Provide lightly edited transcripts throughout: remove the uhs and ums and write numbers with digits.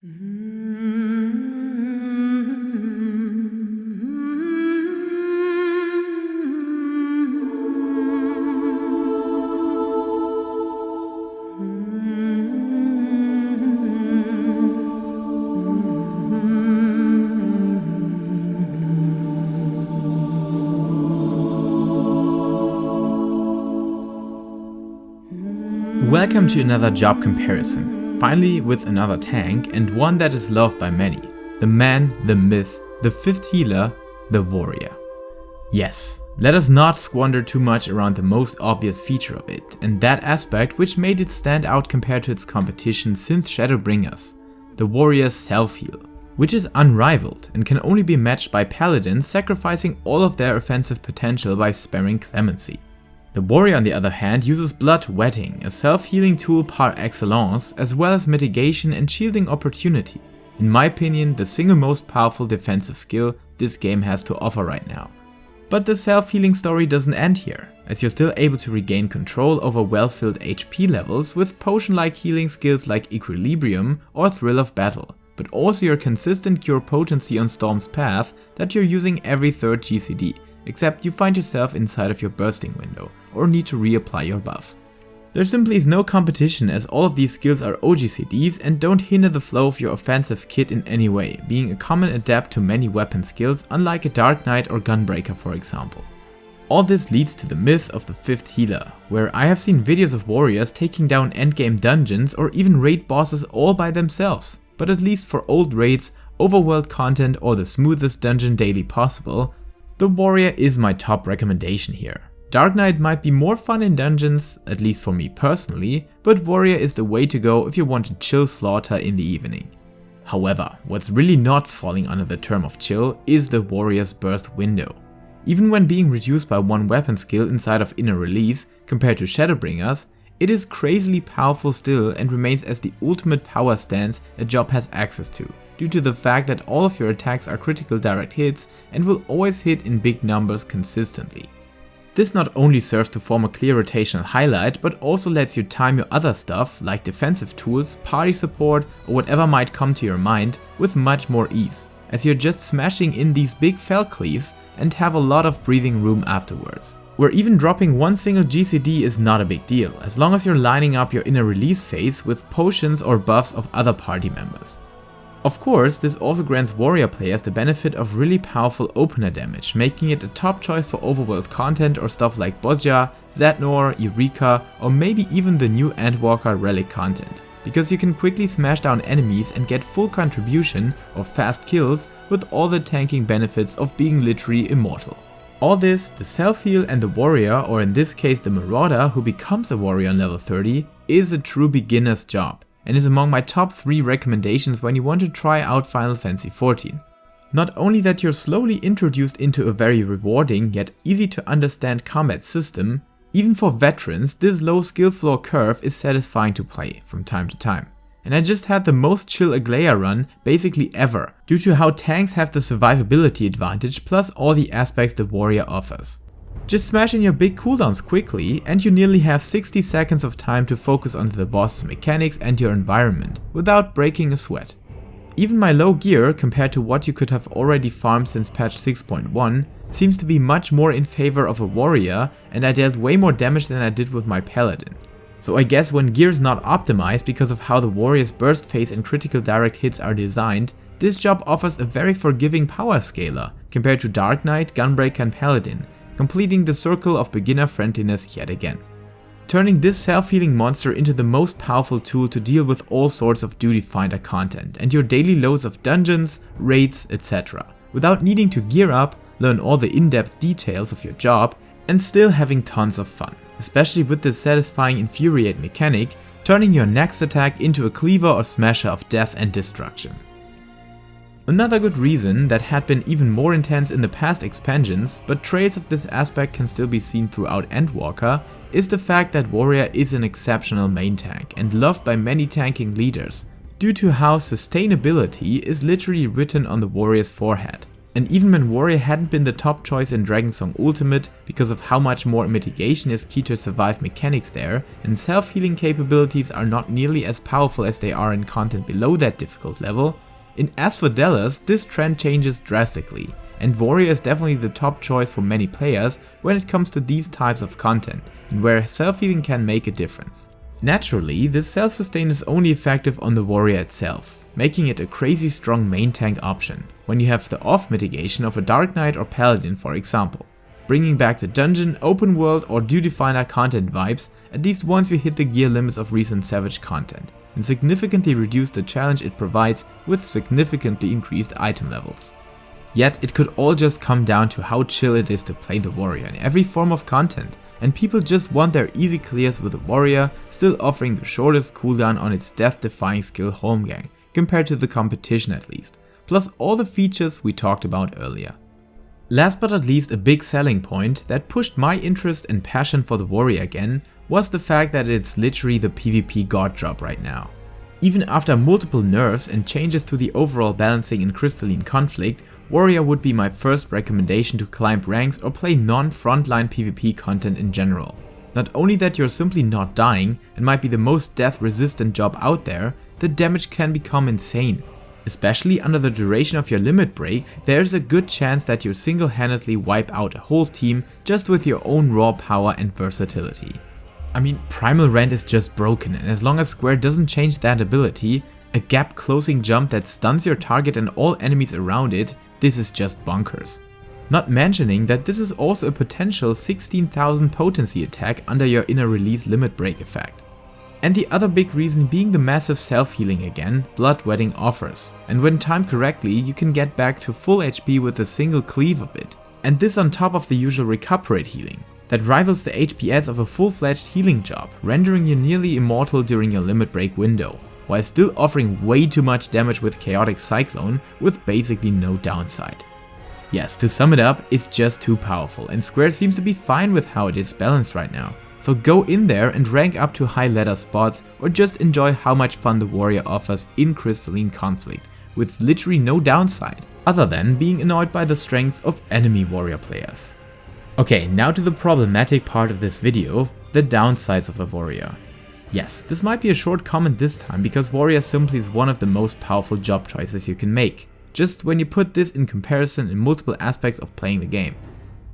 Welcome to another job comparison, finally with another tank and one that is loved by many. The man, the myth, the fifth healer, the warrior. Yes, let us not squander too much around the most obvious feature of it, and that aspect which made it stand out compared to its competition since Shadowbringers, the warrior's self-heal, which is unrivaled and can only be matched by paladins sacrificing all of their offensive potential by spamming clemency. The warrior on the other hand uses blood wetting, a self-healing tool par excellence, as well as mitigation and shielding opportunity. In my opinion, the single most powerful defensive skill this game has to offer right now. But the self-healing story doesn't end here, as you're still able to regain control over well-filled HP levels with potion-like healing skills like Equilibrium or Thrill of Battle, but also your consistent cure potency on Storm's path that you're using every third GCD, except you find yourself inside of your bursting window, or need to reapply your buff. There simply is no competition, as all of these skills are OGCDs and don't hinder the flow of your offensive kit in any way, being a common adapt to many weapon skills unlike a Dark Knight or Gunbreaker for example. All this leads to the myth of the fifth healer, where I have seen videos of warriors taking down endgame dungeons or even raid bosses all by themselves, but at least for old raids, overworld content or the smoothest dungeon daily possible, the warrior is my top recommendation here. Dark Knight might be more fun in dungeons, at least for me personally, but warrior is the way to go if you want to chill slaughter in the evening. However, what's really not falling under the term of chill is the warrior's burst window. Even when being reduced by one weapon skill inside of inner release compared to Shadowbringers, it is crazily powerful still and remains as the ultimate power stance a job has access to, due to the fact that all of your attacks are critical direct hits and will always hit in big numbers consistently. This not only serves to form a clear rotational highlight, but also lets you time your other stuff like defensive tools, party support or whatever might come to your mind with much more ease, as you're just smashing in these big fell cleaves and have a lot of breathing room afterwards. Where even dropping one single GCD is not a big deal, as long as you're lining up your inner release phase with potions or buffs of other party members. Of course, this also grants warrior players the benefit of really powerful opener damage, making it a top choice for overworld content or stuff like Bozja, Zadnor, Eureka, or maybe even the new Endwalker relic content, because you can quickly smash down enemies and get full contribution or fast kills with all the tanking benefits of being literally immortal. All this, the self-heal and the warrior, or in this case the Marauder who becomes a warrior on level 30, is a true beginner's job, and is among my top 3 recommendations when you want to try out Final Fantasy XIV. Not only that you're slowly introduced into a very rewarding yet easy to understand combat system, even for veterans this low skill floor curve is satisfying to play from time to time. And I just had the most chill Aglaya run basically ever, due to how tanks have the survivability advantage plus all the aspects the warrior offers. Just smash in your big cooldowns quickly and you nearly have 60 seconds of time to focus on the boss's mechanics and your environment, without breaking a sweat. Even my low gear compared to what you could have already farmed since patch 6.1 seems to be much more in favor of a warrior, and I dealt way more damage than I did with my paladin. So I guess when gear is not optimized because of how the warrior's burst phase and critical direct hits are designed, this job offers a very forgiving power scaler compared to Dark Knight, Gunbreaker and Paladin, completing the circle of beginner friendliness yet again. Turning this self-healing monster into the most powerful tool to deal with all sorts of duty finder content and your daily loads of dungeons, raids, etc. without needing to gear up, learn all the in-depth details of your job and still having tons of fun, especially with this satisfying infuriate mechanic, turning your next attack into a cleaver or smasher of death and destruction. Another good reason that had been even more intense in the past expansions, but traits of this aspect can still be seen throughout Endwalker, is the fact that warrior is an exceptional main tank and loved by many tanking leaders, due to how sustainability is literally written on the warrior's forehead. And even when warrior hadn't been the top choice in Dragonsong Ultimate because of how much more mitigation is key to survive mechanics there, and self-healing capabilities are not nearly as powerful as they are in content below that difficult level, in Asphodelos this trend changes drastically, and warrior is definitely the top choice for many players when it comes to these types of content, and where self-healing can make a difference. Naturally, this self-sustain is only effective on the warrior itself, making it a crazy strong main tank option, when you have the off mitigation of a Dark Knight or Paladin for example, bringing back the dungeon, open world or duty finder content vibes at least once you hit the gear limits of recent Savage content, and significantly reduce the challenge it provides with significantly increased item levels. Yet it could all just come down to how chill it is to play the warrior in every form of content, and people just want their easy clears with the warrior still offering the shortest cooldown on its death-defying skill Holmgang, compared to the competition at least, plus all the features we talked about earlier. Last but not least, a big selling point that pushed my interest and passion for the warrior again was the fact that it's literally the PvP god drop right now. Even after multiple nerfs and changes to the overall balancing in Crystalline Conflict, warrior would be my first recommendation to climb ranks or play non-frontline PvP content in general. Not only that you're simply not dying and might be the most death resistant job out there, the damage can become insane. Especially under the duration of your limit breaks, there's a good chance that you single-handedly wipe out a whole team just with your own raw power and versatility. I mean, Primal Rend is just broken, and as long as Square doesn't change that ability, a gap closing jump that stuns your target and all enemies around it, this is just bonkers. Not mentioning that this is also a potential 16,000 potency attack under your inner release limit break effect. And the other big reason being the massive self-healing again Blood Wedding offers, and when timed correctly you can get back to full HP with a single cleave of it, and this on top of the usual recuperate healing, that rivals the HPS of a full-fledged healing job, rendering you nearly immortal during your limit break window, while still offering way too much damage with Chaotic Cyclone with basically no downside. Yes, to sum it up, it's just too powerful, and Square seems to be fine with how it is balanced right now. So go in there and rank up to high ladder spots, or just enjoy how much fun the warrior offers in Crystalline Conflict, with literally no downside, other than being annoyed by the strength of enemy warrior players. Okay, now to the problematic part of this video, the downsides of a warrior. Yes, this might be a short comment this time because warrior simply is one of the most powerful job choices you can make, just when you put this in comparison in multiple aspects of playing the game.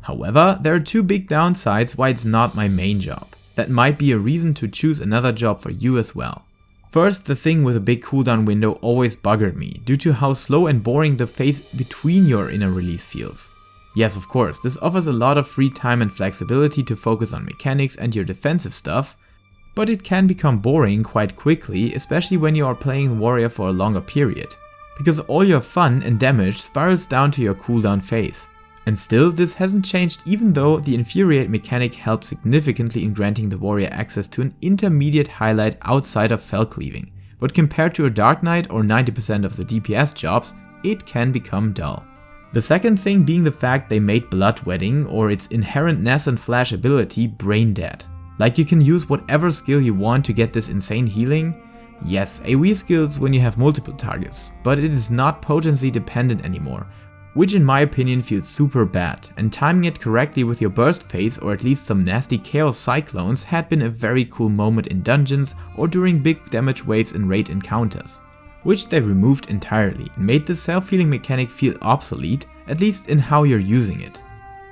However, there are two big downsides why it's not my main job. That might be a reason to choose another job for you as well. First, the thing with a big cooldown window always buggered me due to how slow and boring the phase between your inner release feels. Yes, of course, this offers a lot of free time and flexibility to focus on mechanics and your defensive stuff, but it can become boring quite quickly, especially when you are playing the warrior for a longer period, because all your fun and damage spirals down to your cooldown phase. And still, this hasn't changed even though the Infuriate mechanic helped significantly in granting the warrior access to an intermediate highlight outside of fell cleaving, but compared to a Dark Knight or 90% of the DPS jobs, it can become dull. The second thing being the fact they made Blood Wedding or its inherent Ness and Flash ability brain dead. Like you can use whatever skill you want to get this insane healing. Yes, AoE skills when you have multiple targets, but it is not potency dependent anymore, which in my opinion feels super bad, and timing it correctly with your burst phase or at least some nasty chaos cyclones had been a very cool moment in dungeons or during big damage waves in raid encounters, which they removed entirely and made the self-healing mechanic feel obsolete, at least in how you're using it.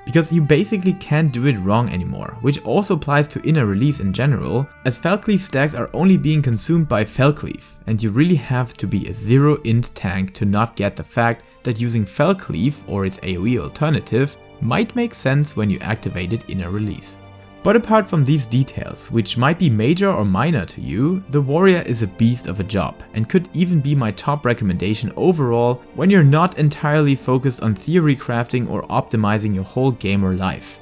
Because you basically can't do it wrong anymore, which also applies to inner release in general, as Felcleave stacks are only being consumed by Felcleave, and you really have to be a 0-int tank to not get the fact that using Felcleave or its AoE alternative might make sense when you activate it inner release. But apart from these details, which might be major or minor to you, the warrior is a beast of a job and could even be my top recommendation overall when you're not entirely focused on theory crafting or optimizing your whole gamer life.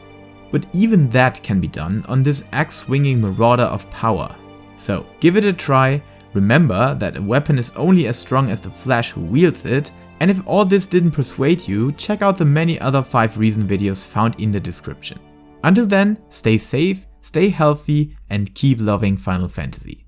But even that can be done on this axe-swinging marauder of power. So give it a try, remember that a weapon is only as strong as the flash who wields it, and if all this didn't persuade you, check out the many other 5 reason videos found in the description. Until then, stay safe, stay healthy, and keep loving Final Fantasy.